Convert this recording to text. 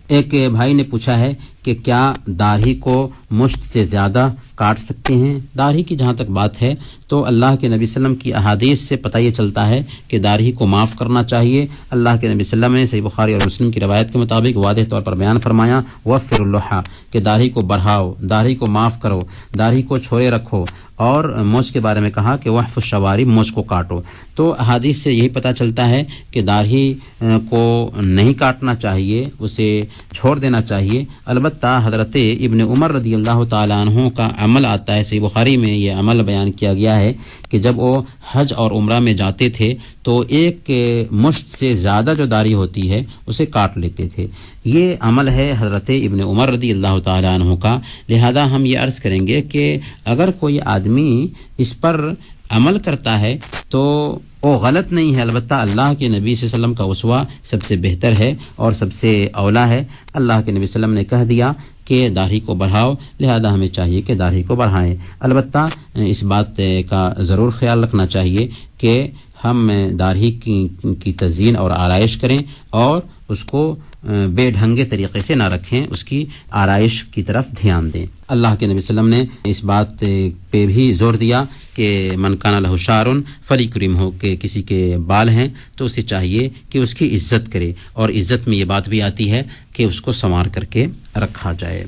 ایک بھائی نے پوچھا ہے کہ کیا داڑھی کو مشت سے زیادہ کاٹ سکتے ہیں؟ داڑھی کی جہاں تک بات ہے تو اللہ کے نبی صلی اللہ علیہ وسلم کی احادیث سے پتہ یہ چلتا ہے کہ داڑھی کو معاف کرنا چاہیے۔ اللہ کے نبی صلی اللہ علیہ وسلم نے صحیح بخاری اور مسلم کی روایت کے مطابق واضح طور پر بیان فرمایا وفر اللحى کہ داڑھی کو بڑھاؤ، داڑھی کو معاف کرو، داڑھی کو چھوڑے رکھو، اور مونچھ کے بارے میں کہا کہ وحف الشوارب، مونچھ کو کاٹو۔ تو احادیث سے یہی پتہ چلتا ہے کہ داڑھی کو نہیں کاٹنا چاہیے، اسے چھوڑ دینا چاہیے۔ البتہ حضرت ابن عمر رضی اللہ تعالیٰ عنہ کا عمل آتا ہے، صحیح بخاری میں یہ عمل بیان کیا گیا ہے کہ جب وہ حج اور عمرہ میں جاتے تھے تو ایک مشت سے زیادہ جو داڑھی ہوتی ہے اسے کاٹ لیتے تھے۔ یہ عمل ہے حضرت ابن عمر رضی اللہ تعالیٰ عنہ کا۔ لہذا ہم یہ عرض کریں گے کہ اگر کوئی آدمی اس پر عمل کرتا ہے تو وہ غلط نہیں ہے، البتہ اللہ کے نبی صلی اللہ علیہ وسلم کا اسوہ سب سے بہتر ہے اور سب سے اولا ہے۔ اللہ کے نبی صلی اللہ علیہ وسلم نے کہہ دیا کہ داڑھی کو بڑھاؤ، لہذا ہمیں چاہیے کہ داڑھی کو بڑھائیں۔ البتہ اس بات کا ضرور خیال رکھنا چاہیے کہ ہم داڑھی کی تزئین اور آرائش کریں اور اس کو بے ڈھنگے طریقے سے نہ رکھیں، اس کی آرائش کی طرف دھیان دیں۔ اللہ کے نبی صلی اللہ علیہ وسلم نے اس بات پہ بھی زور دیا کہ من کان لہ شعر فلیکرم ہو، کہ کسی کے بال ہیں تو اسے چاہیے کہ اس کی عزت کرے، اور عزت میں یہ بات بھی آتی ہے کہ اس کو سنوار کر کے رکھا جائے۔